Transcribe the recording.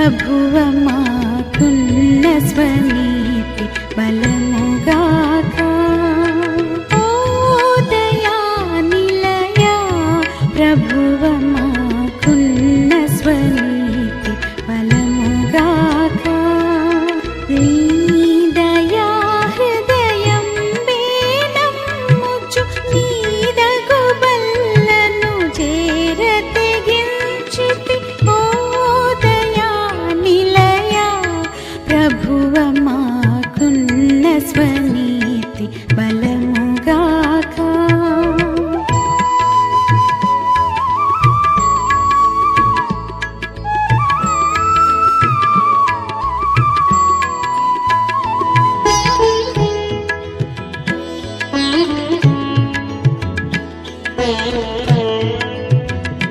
ప్రభువ మాకున్న స్వనీతి బలముగాక. ఓ దయా నిలయా ప్రభువ మాకున్న స్వనీతి బలముగాక. నీ దయా హృదయం బేనమ్ముచు నీదగు బల్లను చేరతెగించితి. ఓ దయా నిలయా ప్రభువ మాకున్న స్వనీతి